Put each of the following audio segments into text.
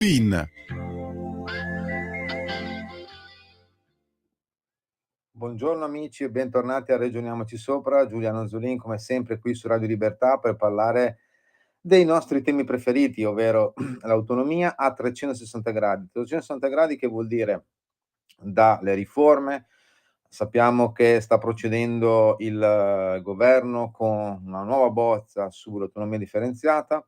Pin. Buongiorno amici e bentornati a Ragioniamoci Sopra. Giuliano Zulin come sempre qui su Radio Libertà per parlare dei nostri temi preferiti, ovvero l'autonomia a 360 gradi. 360 gradi che vuol dire dalle riforme, sappiamo che sta procedendo il governo con una nuova bozza sull'autonomia differenziata,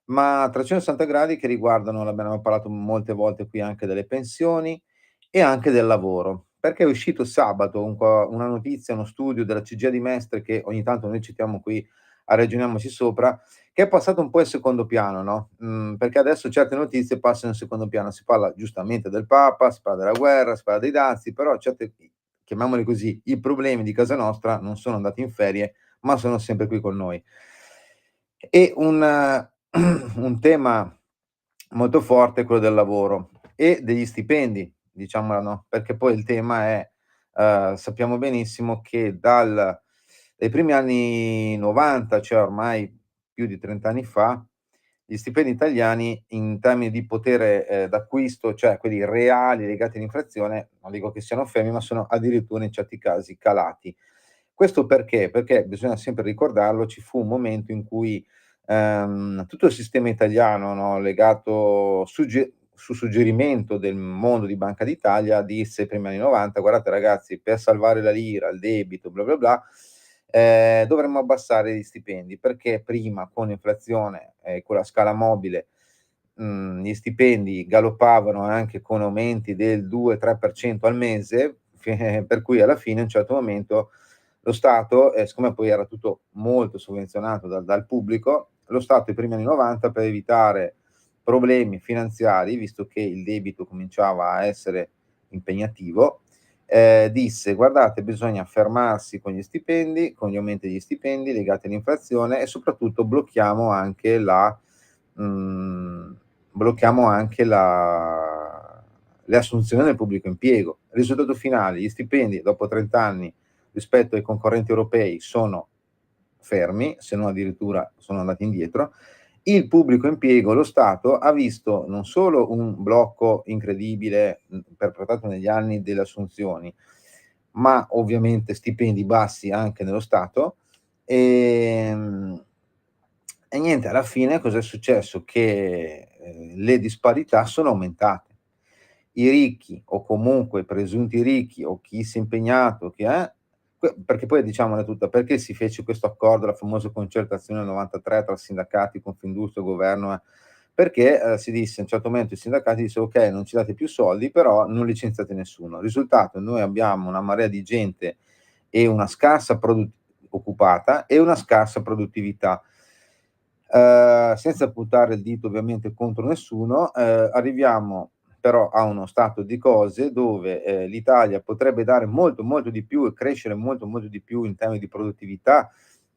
ma 360 gradi che riguardano, l'abbiamo parlato molte volte qui, anche delle pensioni e anche del lavoro. Perché è uscito sabato una notizia, uno studio della CGIA di Mestre, che ogni tanto noi citiamo qui a Ragioniamoci Sopra, che è passato un po' in secondo piano, no, perché adesso certe notizie passano in secondo piano. Si parla giustamente del Papa, si parla della guerra, si parla dei dazi, però certe, chiamiamoli così, i problemi di casa nostra non sono andati in ferie, ma sono sempre qui con noi. E un un tema molto forte è quello del lavoro e degli stipendi, diciamola, no, perché poi il tema è, sappiamo benissimo che dai primi anni '90, cioè ormai più di 30 anni fa, gli stipendi italiani in termini di potere, d'acquisto, cioè quelli reali legati all'inflazione, non dico che siano fermi, ma sono addirittura in certi casi calati. Questo perché? Perché bisogna sempre ricordarlo, ci fu un momento in cui, tutto il sistema italiano, no, legato su suggerimento del mondo di Banca d'Italia, disse ai primi anni '90: "Guardate ragazzi, per salvare la lira, il debito, bla bla bla, dovremmo abbassare gli stipendi", perché prima con l'inflazione e con la scala mobile, gli stipendi galoppavano anche con aumenti del 2, 3% al mese, per cui alla fine a un certo momento lo Stato, siccome poi era tutto molto sovvenzionato dal pubblico, lo Stato ai primi anni '90, per evitare problemi finanziari, visto che il debito cominciava a essere impegnativo, disse: "Guardate, bisogna fermarsi con gli stipendi, con gli aumenti degli stipendi legati all'inflazione, e soprattutto mhmm, blocchiamo anche le assunzioni nel pubblico impiego". Risultato finale: gli stipendi dopo 30 anni rispetto ai concorrenti europei sono fermi, se non addirittura sono andati indietro. Il pubblico impiego, lo Stato, ha visto non solo un blocco incredibile, perpetrato negli anni delle assunzioni, ma ovviamente stipendi bassi anche nello Stato. ehm, e niente, alla fine cos'è successo? Che, le disparità sono aumentate. I ricchi, o comunque i presunti ricchi, o chi si è impegnato, perché poi diciamola tutta, perché si fece questo accordo, la famosa concertazione del '93 tra sindacati, Confindustria, governo, perché, si disse a un certo momento, i sindacati dissero: "Okay, non ci date più soldi, però non licenziate nessuno". Risultato: noi abbiamo una marea di gente e una scarsa occupata e una scarsa produttività. Senza puntare il dito ovviamente contro nessuno, arriviamo però a uno stato di cose dove, l'Italia potrebbe dare molto, molto di più e crescere molto, molto di più in termini di produttività,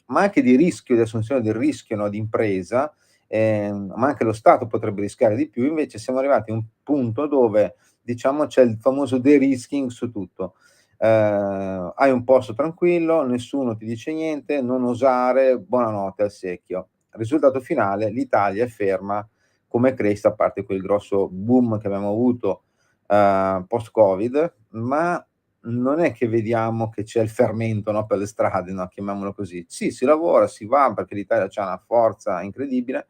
ma anche di rischio, di assunzione del rischio, no, di impresa, ma anche lo Stato potrebbe rischiare di più. Invece siamo arrivati a un punto dove, diciamo, c'è il famoso de-risking su tutto. Hai un posto tranquillo, nessuno ti dice niente, non osare, buonanotte al secchio. Risultato finale: l'Italia è ferma come crescita, a parte quel grosso boom che abbiamo avuto, post-Covid, ma non è che vediamo che c'è il fermento, no, per le strade, no, chiamiamolo così. Sì, si lavora, si va, perché l'Italia c'ha una forza incredibile,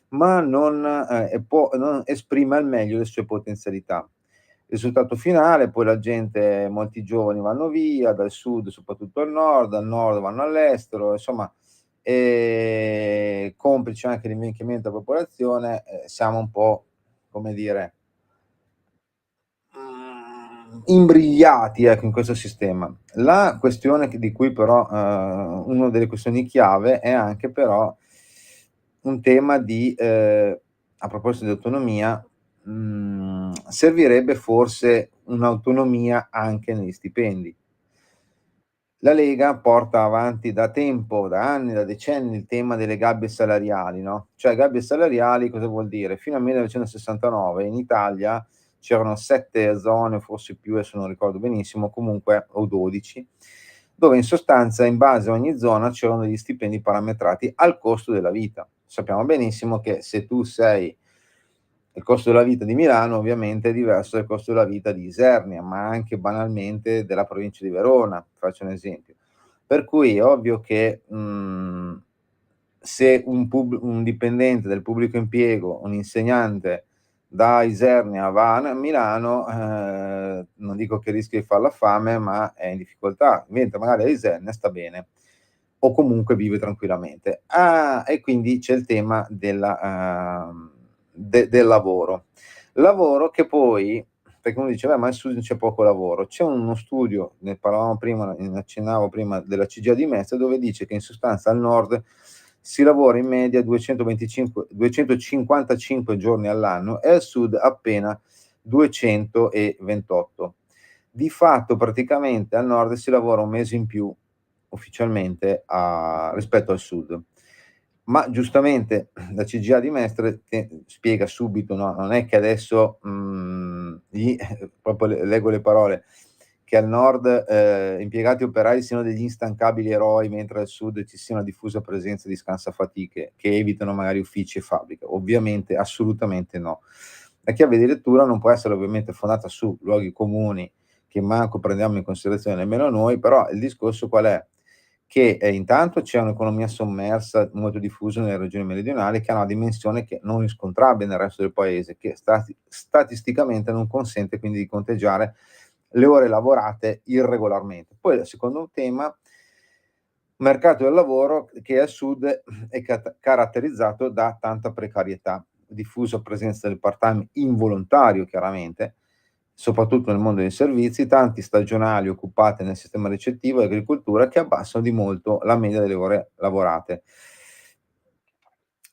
ma non esprime al meglio le sue potenzialità. Risultato finale: poi la gente, molti giovani vanno via, dal sud soprattutto al nord, dal nord vanno all'estero, insomma, complice anche l'invecchiamento della popolazione, siamo un po', come dire, imbrigliati, ecco, in questo sistema. La questione di cui però, una delle questioni chiave è anche però un tema a proposito di autonomia, servirebbe forse un'autonomia anche negli stipendi. La Lega porta avanti da tempo, da anni, da decenni, il tema delle gabbie salariali, no, cioè gabbie salariali cosa vuol dire? Fino al 1969 in Italia c'erano 7 zone, forse più, adesso non ricordo benissimo, comunque, o 12, dove in sostanza in base a ogni zona c'erano degli stipendi parametrati al costo della vita. Sappiamo benissimo che se tu sei Il costo della vita di Milano ovviamente è diverso dal costo della vita di Isernia, ma anche banalmente della provincia di Verona, faccio un esempio. Per cui è ovvio che, se un dipendente del pubblico impiego, un insegnante da Isernia va a Milano, non dico che rischia di far la fame, ma è in difficoltà, mentre magari a Isernia sta bene o comunque vive tranquillamente. E quindi c'è il tema del lavoro. Lavoro che poi, perché uno dice: "Beh, ma al sud c'è poco lavoro". C'è uno studio, ne parlavamo prima, ne accennavo prima, della CGIA di Mestre, dove dice che in sostanza al nord si lavora in media 255 giorni all'anno e al sud appena 228. Di fatto praticamente al nord si lavora un mese in più ufficialmente rispetto al sud. Ma giustamente la CGIA di Mestre spiega subito, no, non è che adesso, proprio leggo le parole, che al nord, impiegati operai siano degli instancabili eroi, mentre al sud ci sia una diffusa presenza di scansafatiche che evitano magari uffici e fabbriche. Ovviamente, assolutamente no. La chiave di lettura non può essere ovviamente fondata su luoghi comuni che manco prendiamo in considerazione nemmeno noi, però il discorso qual è? Che, intanto c'è un'economia sommersa molto diffusa nelle regioni meridionali che ha una dimensione che non riscontrabile nel resto del paese, che statisticamente non consente quindi di conteggiare le ore lavorate irregolarmente. Poi il secondo tema, mercato del lavoro che al sud è caratterizzato da tanta precarietà, diffusa presenza del part-time involontario chiaramente, soprattutto nel mondo dei servizi, tanti stagionali occupati nel sistema ricettivo e agricoltura che abbassano di molto la media delle ore lavorate.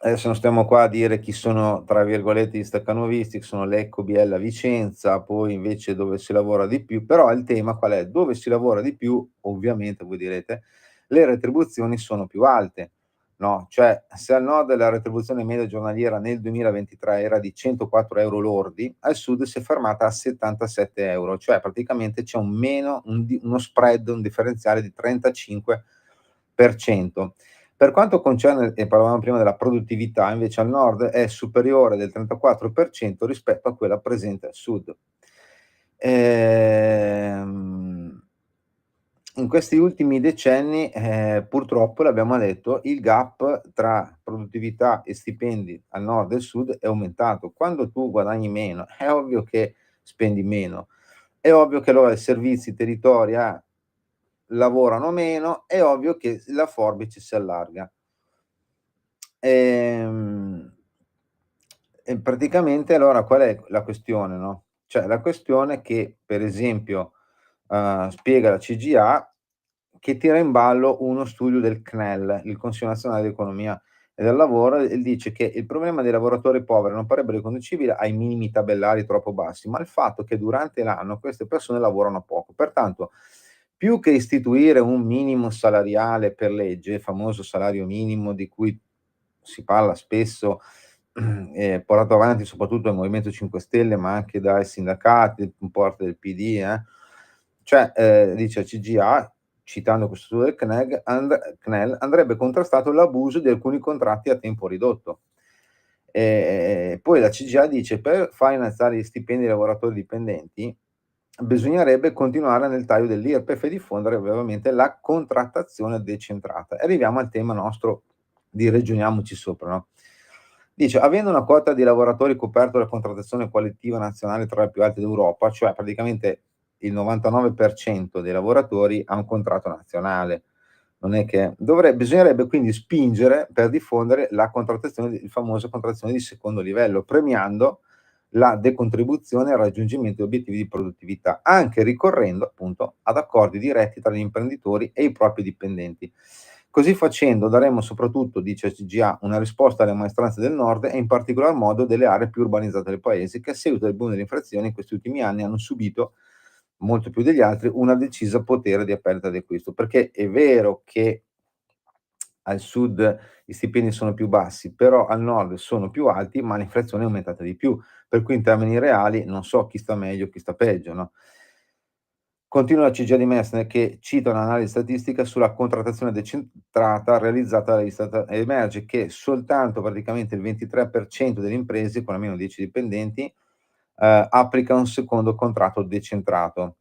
Adesso non stiamo qua a dire chi sono, tra virgolette, "gli staccanovisti", che sono Lecco, Biella, Vicenza, poi invece dove si lavora di più, però il tema qual è? Dove si lavora di più, ovviamente voi direte, le retribuzioni sono più alte, no, cioè se al nord la retribuzione media giornaliera nel 2023 era di 104 € lordi, al sud si è fermata a 77 €, cioè praticamente c'è uno spread, un differenziale di 35%. Per quanto concerne, e parlavamo prima della produttività, invece al nord è superiore del 34% rispetto a quella presente al sud. Ehm, In questi ultimi decenni, purtroppo l'abbiamo detto, il gap tra produttività e stipendi al nord e al sud è aumentato. Quando tu guadagni meno, è ovvio che spendi meno. È ovvio che allora i servizi, i territori lavorano meno, è ovvio che la forbice si allarga. Ehm, e praticamente allora qual è la questione, no, cioè la questione è che, per esempio, spiega la CGIA che tira in ballo uno studio del CNEL, il Consiglio Nazionale di Economia e del Lavoro, e dice che il problema dei lavoratori poveri non sarebbe riconducibile ai minimi tabellari troppo bassi, ma al fatto che durante l'anno queste persone lavorano poco. Pertanto, più che istituire un minimo salariale per legge, il famoso salario minimo di cui si parla spesso, portato avanti soprattutto dal Movimento 5 Stelle, ma anche dai sindacati, un po' parte del PD, cioè, dice CGIA, citando questo studio del CNEL, andrebbe contrastato l'abuso di alcuni contratti a tempo ridotto. Poi la CGIA dice: "Per far innalzare gli stipendi dei lavoratori dipendenti, bisognerebbe continuare nel taglio dell'IRPEF e diffondere ovviamente la contrattazione decentrata". E arriviamo al tema nostro di ragioniamoci sopra, no, dice: "Avendo una quota di lavoratori coperto dalla contrattazione collettiva nazionale tra le più alte d'Europa", cioè praticamente il 99% dei lavoratori ha un contratto nazionale. Non è che bisognerebbe quindi spingere per diffondere la contrattazione, il famoso contrattazione di secondo livello, premiando la decontribuzione e il raggiungimento di obiettivi di produttività, anche ricorrendo appunto ad accordi diretti tra gli imprenditori e i propri dipendenti. Così facendo daremo soprattutto, dice CGA, una risposta alle maestranze del nord e in particolar modo delle aree più urbanizzate del paese, che a seguito del boom delle inflazioni in questi ultimi anni hanno subito molto più degli altri, una decisa potere di perdita di acquisto, perché è vero che al sud gli stipendi sono più bassi, però al nord sono più alti, ma l'inflazione è aumentata di più, per cui in termini reali non so chi sta meglio, chi sta peggio, no? Continua la CGIA di Messner che cita un'analisi statistica sulla contrattazione decentrata realizzata dall'Istat e emerge che soltanto praticamente il 23% delle imprese con almeno 10 dipendenti, applica un secondo contratto decentrato.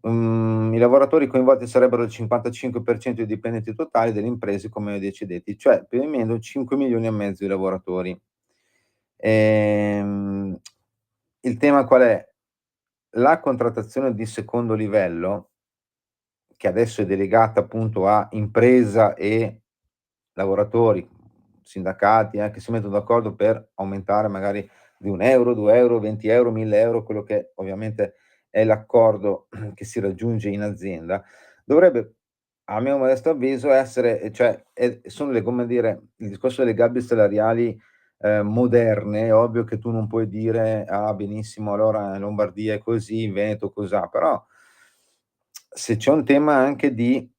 I lavoratori coinvolti sarebbero il 55% dei dipendenti totali delle imprese con meno di 10 addetti, cioè più o meno 5.500.000 di lavoratori. Ehm, il tema qual è? La contrattazione di secondo livello, che adesso è delegata appunto a impresa e lavoratori, sindacati, che si mettono d'accordo per aumentare magari di 1 €, 2 €, 20 €, 1000 €, quello che ovviamente è l'accordo che si raggiunge in azienda, dovrebbe, a mio modesto avviso, essere cioè sono le come dire, il discorso delle gabbie salariali, moderne. È ovvio che tu non puoi dire: "Ah, benissimo, allora in Lombardia è così, in Veneto cosà", però se c'è un tema anche di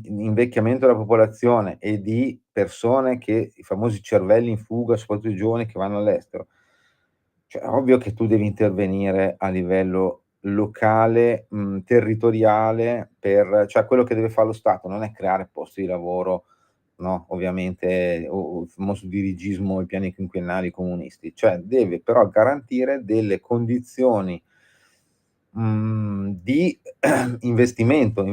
invecchiamento della popolazione e di persone che i famosi cervelli in fuga, soprattutto i giovani che vanno all'estero, cioè è ovvio che tu devi intervenire a livello locale, territoriale per cioè quello che deve fare lo Stato non è creare posti di lavoro, no, ovviamente o il famoso dirigismo, i piani quinquennali comunisti, cioè deve però garantire delle condizioni di investimento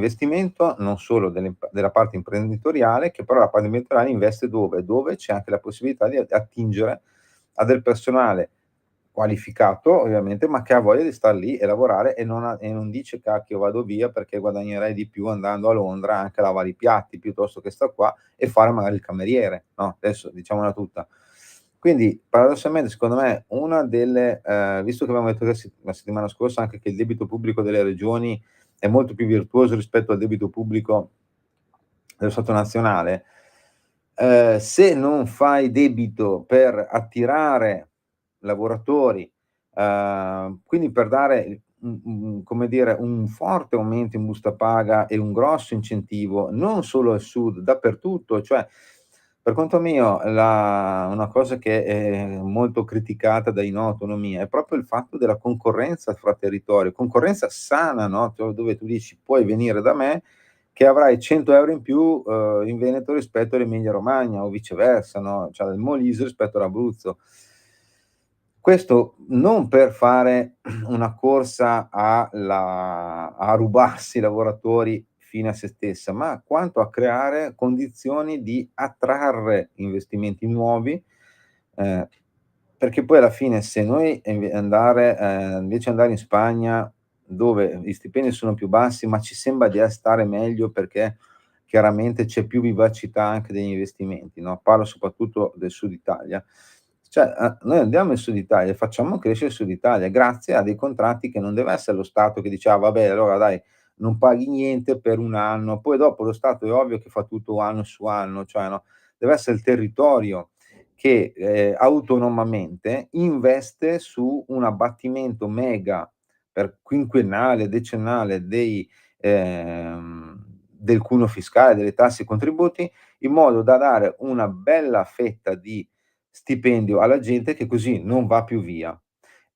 non solo della parte imprenditoriale, che però la parte imprenditoriale investe dove? Dove c'è anche la possibilità di attingere a del personale qualificato ovviamente, ma che ha voglia di star lì e lavorare e non dice: "Cacchio vado via perché guadagnerei di più andando a Londra anche a lavare i piatti, piuttosto che sta qua e fare magari il cameriere", no, adesso diciamola tutta. Quindi paradossalmente secondo me una delle visto che avevamo detto la settimana scorsa anche che il debito pubblico delle regioni è molto più virtuoso rispetto al debito pubblico dello Stato nazionale, se non fai debito per attirare lavoratori, quindi per dare come dire, un forte aumento in busta paga e un grosso incentivo, non solo al sud, dappertutto, cioè per conto mio una cosa che è molto criticata dai no autonomia è proprio il fatto della concorrenza fra territori, concorrenza sana, no, dove tu dici: "Puoi venire da me che avrai 100 € in più, in Veneto rispetto all'Emilia Romagna o viceversa, no, cioè il Molise rispetto all'Abruzzo. Questo non per fare una corsa a rubarsi i lavoratori fine a se stessa, ma quanto a creare condizioni di attrarre investimenti nuovi, ehm, perché poi alla fine se noi invece andare in Spagna, dove gli stipendi sono più bassi, ma ci sembra di stare meglio perché chiaramente c'è più vivacità anche degli investimenti, no, parlo soprattutto del Sud Italia. Cioè, noi andiamo in Sud Italia e facciamo crescere il Sud Italia grazie a dei contratti che non deve essere lo Stato che dice: "Ah vabbè, allora dai, non paghi niente per 1 anno", poi dopo lo Stato è ovvio che fa tutto anno su anno, cioè no, deve essere il territorio che, autonomamente investe su un abbattimento mega per quinquennale, decennale del cuneo fiscale, delle tasse e contributi, in modo da dare una bella fetta di stipendio alla gente che così non va più via.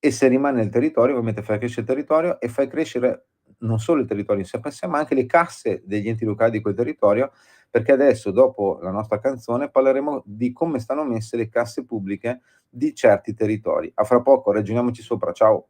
E se rimane nel territorio, ovviamente fai crescere il territorio e fai crescere non solo il territorio in sé per sé, ma anche le casse degli enti locali di quel territorio, perché adesso, dopo la nostra canzone, parleremo di come stanno messe le casse pubbliche di certi territori. A fra poco, ragioniamoci sopra, ciao.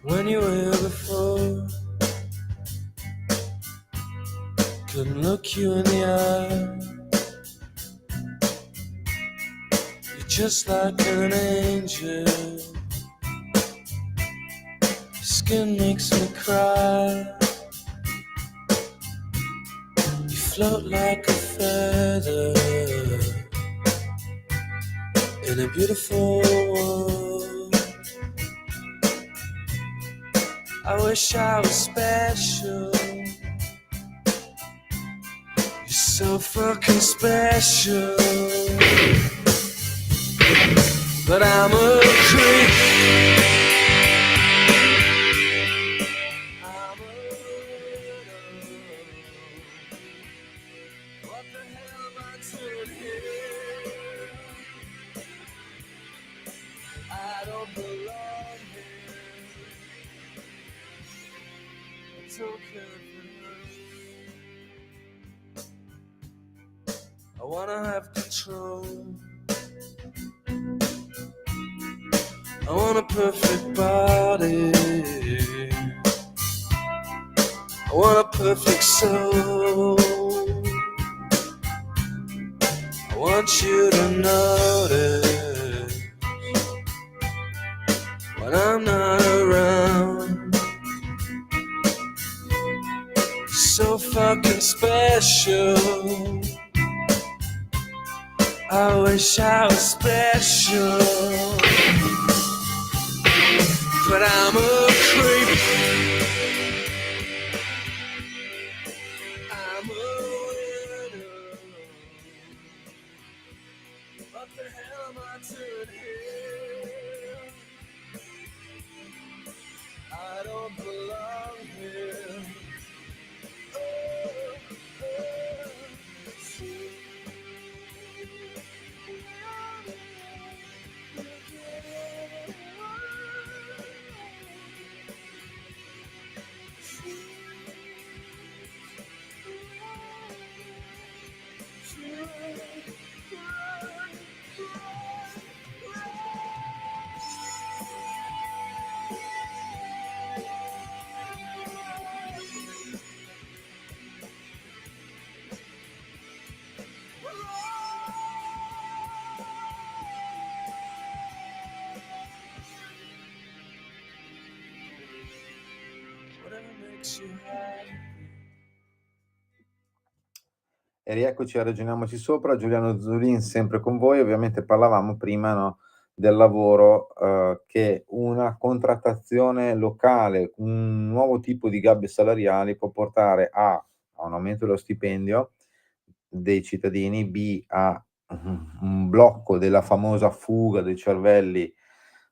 When you were here before, couldn't look you in the eye. You're just like an angel. Your skin makes me cry. You float like a feather in a beautiful world. I wish I was special. You're so fucking special. But I'm a creep. I wanna have control. I want a perfect body. I want a perfect soul. I want you to notice when I'm not around. So fucking special. I wish I was special, but I'm a creep. I'm a widow. What the hell am I doing here? I don't belong here. Oh, whatever makes you happy. E rieccoci a Ragioniamoci Sopra, Giuliano Zulin sempre con voi. Ovviamente parlavamo prima, no, del lavoro, che una contrattazione locale, un nuovo tipo di gabbie salariali può portare a un aumento dello stipendio dei cittadini, B a un blocco della famosa fuga dei cervelli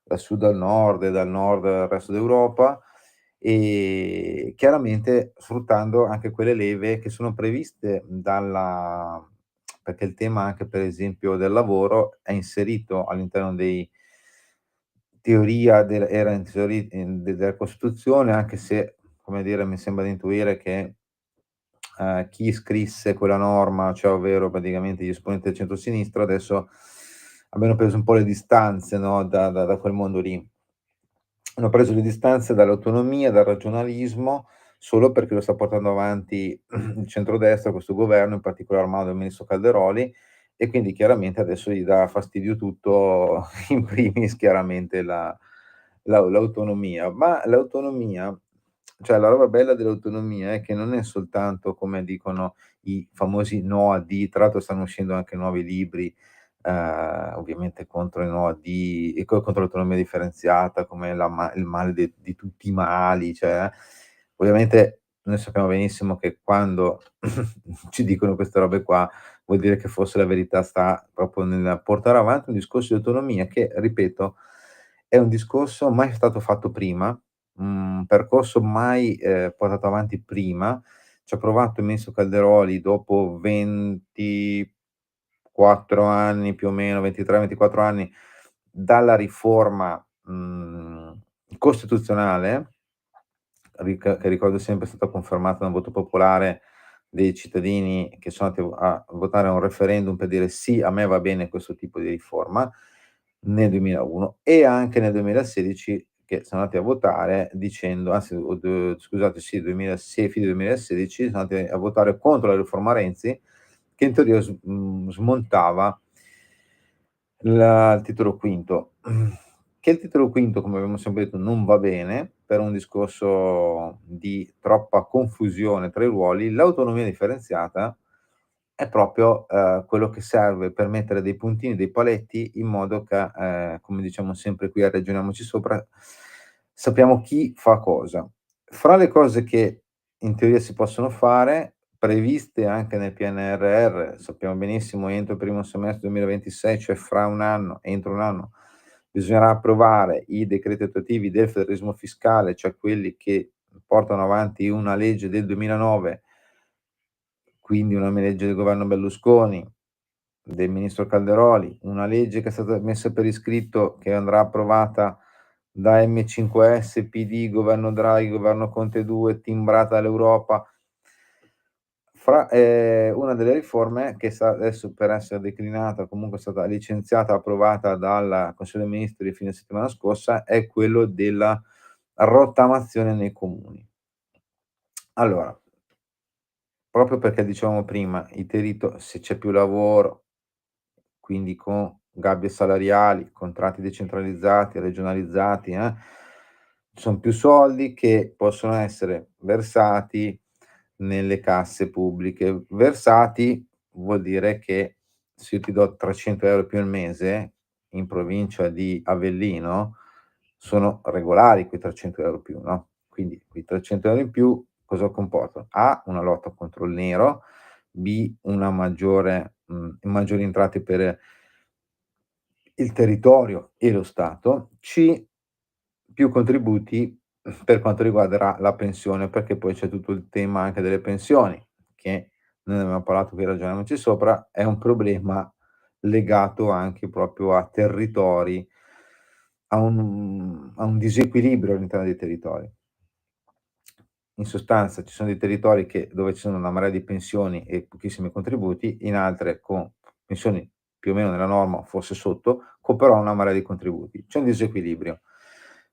dal sud al nord e dal nord al resto d'Europa, e chiaramente sfruttando anche quelle leve che sono previste dalla perché il tema anche per esempio del lavoro è inserito all'interno dei teoria del era in teori della Costituzione, anche se, come dire, mi sembra di intuire che, chi scrisse quella norma, cioè ovvero praticamente gli esponenti del centrosinistra, adesso abbiano preso un po' le distanze, no, da quel mondo lì. Hanno preso le distanze dall'autonomia, dal regionalismo, solo perché lo sta portando avanti il centrodestra, questo governo, in particolar modo il ministro Calderoli, e quindi chiaramente adesso gli dà fastidio tutto, in primis chiaramente l'autonomia. Ma l'autonomia, cioè la roba bella dell'autonomia è che non è soltanto, come dicono i famosi no AD, tra l'altro stanno uscendo anche nuovi libri, ovviamente contro i no AD e contro l'autonomia differenziata, come il male di tutti i mali, cioè ovviamente noi sappiamo benissimo che quando ci dicono queste robe qua, vuol dire che forse la verità sta proprio nel portare avanti un discorso di autonomia che, ripeto, è un discorso mai stato fatto prima, un percorso mai, portato avanti prima. Ci ha provato il ministro Calderoli dopo 24 anni più o meno, 23, 24 anni dalla riforma, costituzionale, che ricordo sempre è stata confermata da un voto popolare dei cittadini che sono andati a votare a un referendum per dire: "Sì, a me va bene questo tipo di riforma", nel 2001 e anche nel 2016 che sono andati a votare dicendo anzi o d scusate sì, 2006 fine 2016 sono andati a votare contro la riforma Renzi, che in teoria smontava il titolo quinto. Che il titolo quinto, come abbiamo sempre detto, non va bene per un discorso di troppa confusione tra i ruoli. L'autonomia differenziata è proprio, quello che serve per mettere dei puntini, dei paletti in modo che, come diciamo sempre qui a Ragioniamoci Sopra, sappiamo chi fa cosa. Fra le cose che in teoria si possono fare, previste anche nel PNRR, sappiamo benissimo entro il primo semestre 2026, cioè fra un anno, entro un anno, bisognerà approvare i decreti attuativi del federalismo fiscale, cioè quelli che portano avanti una legge del 2009, quindi una legge del governo Berlusconi, del ministro Calderoli, una legge che è stata messa per iscritto, che andrà approvata da M5S, PD, governo Draghi, governo Conte 2, timbrata dall'Europa. Una delle riforme che sta adesso per essere declinata, comunque è stata licenziata, approvata dal Consiglio dei Ministri fine settimana scorsa, è quello della rottamazione nei comuni. Allora, proprio perché dicevamo prima, se c'è più lavoro, quindi con gabbie salariali, contratti decentralizzati, regionalizzati, son più soldi che possono essere versati nelle casse pubbliche. Versati vuol dire che se io ti do 300 € più al mese, in provincia di Avellino, sono regolari quei 300 € più, no, quindi quei 300 € in più cosa comportano? A, una lotta contro il nero, B, una maggiori entrate per il territorio e lo Stato, C, più contributi per quanto riguarderà la pensione, perché poi c'è tutto il tema anche delle pensioni, che noi ne abbiamo parlato qui ragionandoci sopra, è un problema legato anche proprio a territori, a un disequilibrio all'interno dei territori. In sostanza ci sono dei territori dove ci sono una marea di pensioni e pochissimi contributi, in altre con pensioni più o meno nella norma, forse sotto, con però una marea di contributi. C'è un disequilibrio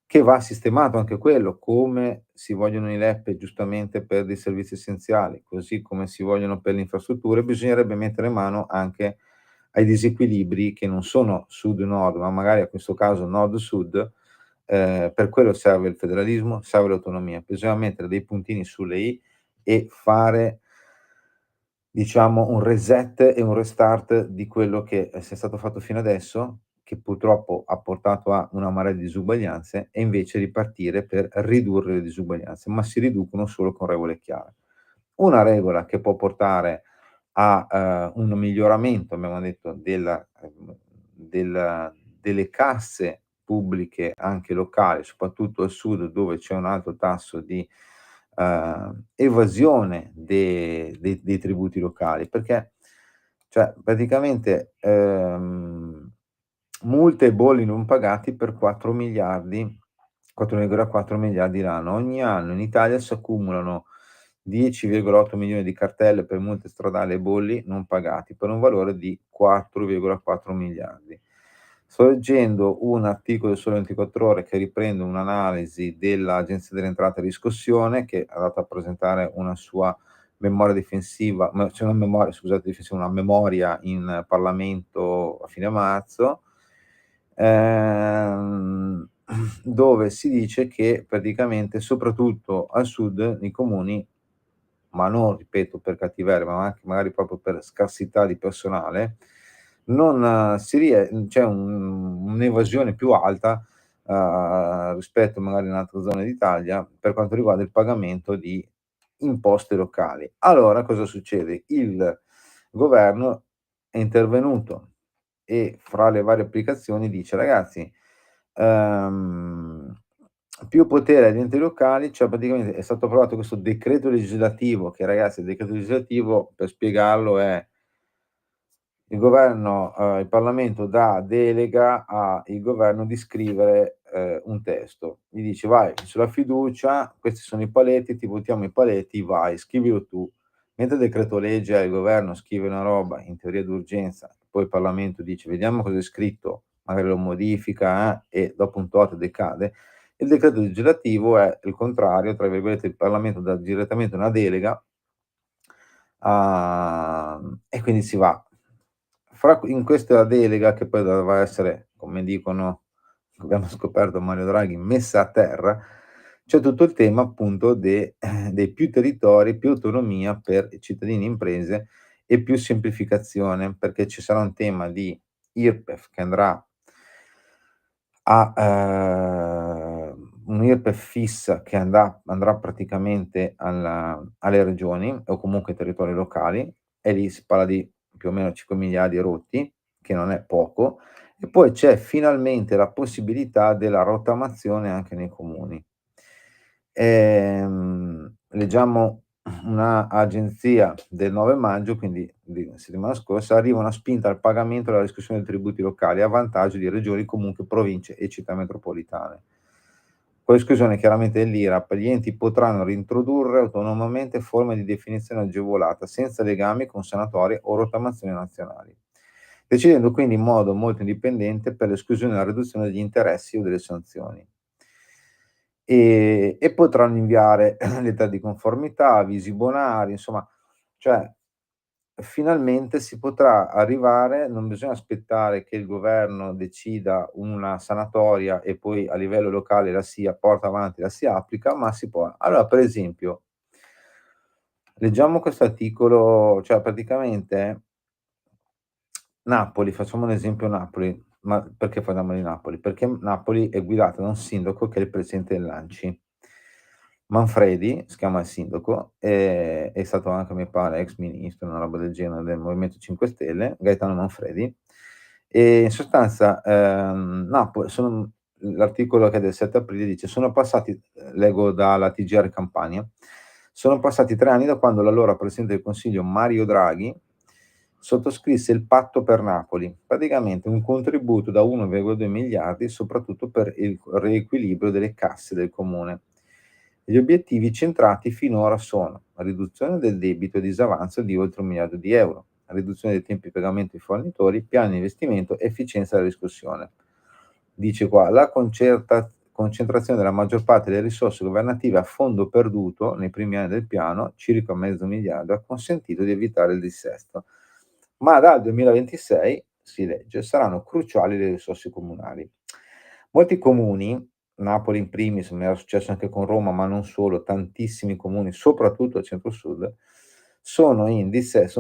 che va sistemato anche quello, come si vogliono i LEP giustamente per dei servizi essenziali, così come si vogliono per le infrastrutture, bisognerebbe mettere mano anche ai disequilibri che non sono sud-nord, ma magari a questo caso nord-sud. Per quello serve il federalismo, serve l'autonomia. Bisogna mettere dei puntini sulle i e fare, diciamo, un reset e un restart di quello che sia stato fatto fino adesso, che purtroppo ha portato a una marea di disuguaglianze, e invece ripartire per ridurre le disuguaglianze, ma si riducono solo con regole chiare. Una regola che può portare a, un miglioramento, abbiamo detto, delle casse pubbliche anche locali, soprattutto al sud dove c'è un alto tasso di, evasione dei tributi locali, perché cioè praticamente, multe e bolli non pagati per 4.000.000.000, 4,4 miliardi l'anno. Ogni anno in Italia si accumulano 10,8 milioni di cartelle per multe stradali e bolli non pagati, per un valore di 4,4 miliardi. Sto leggendo un articolo del Sole 24 Ore che riprende un'analisi dell'Agenzia delle Entrate e Riscossione, che è andata a presentare una sua memoria difensiva, cioè una memoria, scusate, difensiva, una memoria in Parlamento a fine marzo, ehm, dove si dice che praticamente soprattutto al sud i comuni, ma non, ripeto, per cattiveria, ma anche magari proprio per scarsità di personale, non si rie c'è un'evasione più alta, rispetto magari in altre zone d'Italia, per quanto riguarda il pagamento di imposte locali. Allora cosa succede? Il governo è intervenuto e fra le varie applicazioni dice: "Ragazzi, ehm, più potere agli enti locali", cioè praticamente è stato approvato questo decreto legislativo che, ragazzi, il decreto legislativo, per spiegarlo, è il Parlamento dà delega a il governo di scrivere, un testo. Gli dice: "Vai sulla fiducia, questi sono i paletti, ti votiamo i paletti, vai, scrivilo tu". Mentre il decreto legge il governo scrive una roba in teoria d'urgenza, poi il Parlamento dice: "Vediamo cosa è scritto", magari lo modifica, e dopo un tot decade. Il decreto legislativo è il contrario, tra virgolette, il Parlamento dà direttamente una delega, e quindi si va. In questa delega, che poi doveva essere, come dicono, abbiamo scoperto, Mario Draghi, messa a terra, c'è tutto il tema appunto dei più territori, più autonomia per cittadini e imprese e più semplificazione, perché ci sarà un tema di IRPEF che andrà un'IRPEF fissa che andrà praticamente alle regioni o comunque ai territori locali, e lì si parla di più o meno 5 miliardi rotti, che non è poco, e poi c'è finalmente la possibilità della rottamazione anche nei comuni. Leggiamo una agenzia del 9 maggio, quindi di settimana scorsa: arriva una spinta al pagamento e alla riscossione dei tributi locali a vantaggio di regioni, comunque province e città metropolitane. Con l'esclusione chiaramente dell'IRAP, gli enti potranno reintrodurre autonomamente forme di definizione agevolata, senza legami con sanatorie o rottamazioni nazionali, decidendo quindi in modo molto indipendente per l'esclusione e la riduzione degli interessi o delle sanzioni. E potranno inviare lettera di conformità, avvisi bonari, insomma, cioè finalmente si potrà arrivare, non bisogna aspettare che il governo decida una sanatoria e poi a livello locale la si porta avanti, la si applica, ma si può. Allora, per esempio, leggiamo questo articolo, cioè praticamente Napoli, facciamo un esempio Napoli, ma perché parliamo di Napoli? Perché Napoli è guidata da un sindaco che è il presidente dell'ANCI. Manfredi, si chiama il sindaco, è stato anche, mi pare, ex ministro, una roba del genere, del Movimento 5 Stelle, Gaetano Manfredi. E in sostanza, l'articolo che è del 7 aprile dice: "Sono passati", leggo dalla TGR Campania, "sono passati 3 anni da quando l'allora Presidente del Consiglio Mario Draghi sottoscrisse il Patto per Napoli, praticamente un contributo da 1,2 miliardi, soprattutto per il riequilibrio delle casse del comune. Gli obiettivi centrati finora sono: riduzione del debito e disavanzo di oltre 1 miliardo di euro, riduzione dei tempi di pagamento ai fornitori, piani di investimento, efficienza della riscossione." Dice qua: "La concentrazione della maggior parte delle risorse governative a fondo perduto nei primi anni del piano, circa mezzo miliardo, ha consentito di evitare il dissesto. Ma dal 2026", si legge, "saranno cruciali le risorse comunali." Molti comuni, Napoli in primis, ma era successo anche con Roma, ma non solo, tantissimi comuni, soprattutto al centro-sud, sono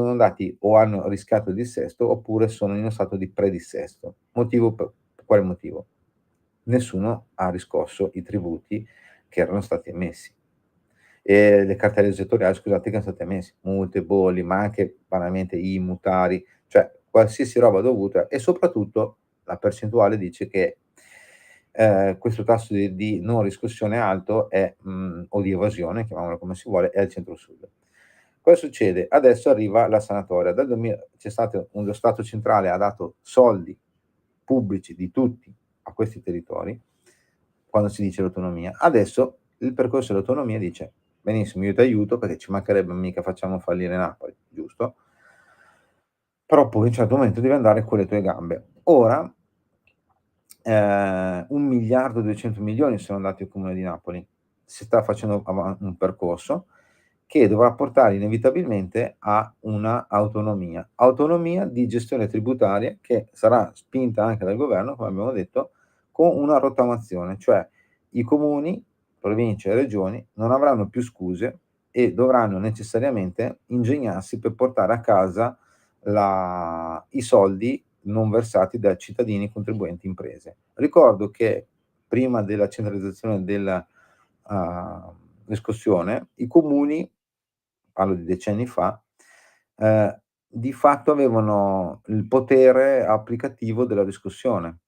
andati o hanno rischiato il dissesto, oppure sono in uno stato di predissesto. Motivo per quale motivo? Nessuno ha riscosso i tributi che erano stati emessi. E le cartelle esattoriali, scusate, che erano state emesse, multe, bolli, ma anche banalmente IMU, Tari, cioè qualsiasi roba dovuta, e soprattutto la percentuale dice che questo tasso di non riscossione alto è o di evasione, chiamiamolo come si vuole, è al centro-sud. Cosa succede? Adesso arriva la sanatoria. C'è stato lo Stato centrale ha dato soldi pubblici di tutti a questi territori, quando si dice l'autonomia. Adesso il percorso dell'autonomia dice: "Benissimo, io ti aiuto perché ci mancherebbe, mica facciamo fallire Napoli", giusto? Però poi a un certo momento devi andare con le tue gambe. Ora 1.200.000.000 sono andati al Comune di Napoli. Si sta facendo un percorso che dovrà portare inevitabilmente a una autonomia. Autonomia di gestione tributaria che sarà spinta anche dal governo, come abbiamo detto, con una rottamazione, cioè i comuni, province e regioni non avranno più scuse e dovranno necessariamente ingegnarsi per portare a casa i soldi non versati da cittadini, contribuenti, imprese. Ricordo che prima della centralizzazione della riscossione, i comuni, parlo di decenni fa, di fatto avevano il potere applicativo della riscossione.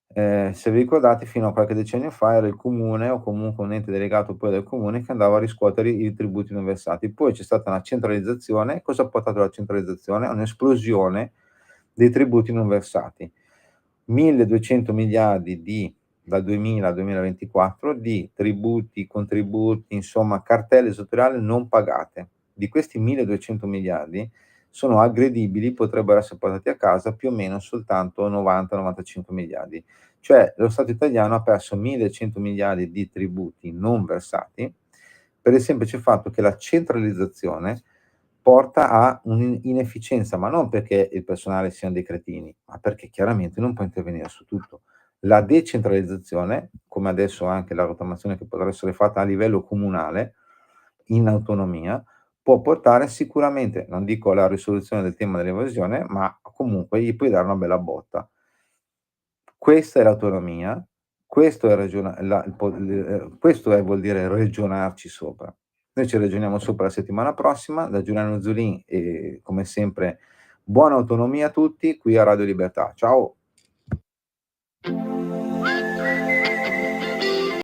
Se vi ricordate, fino a qualche decennio fa era il comune o comunque un ente delegato poi del comune che andava a riscuotere i tributi non versati. Poi c'è stata una centralizzazione. Cosa ha portato la centralizzazione? A un'esplosione dei tributi non versati. 1.200 miliardi dal 2000 al 2024 di tributi, contributi, insomma cartelle esattoriali non pagate. Di questi 1.200 miliardi sono aggredibili, potrebbero essere portati a casa più o meno soltanto 90-95 miliardi. Cioè lo Stato italiano ha perso 1.100 miliardi di tributi non versati per il semplice fatto che la centralizzazione porta a un'inefficienza, ma non perché il personale siano dei cretini, ma perché chiaramente non può intervenire su tutto. La decentralizzazione, come adesso anche la rottamazione che potrà essere fatta a livello comunale, in autonomia, può portare sicuramente, non dico alla risoluzione del tema dell'evasione, ma comunque gli puoi dare una bella botta. Questa è l'autonomia, questo è questo vuol dire ragionarci sopra. Noi ci ragioniamo sopra la settimana prossima. Da Giuliano Zulin e come sempre buona autonomia a tutti qui a Radio Libertà. Ciao.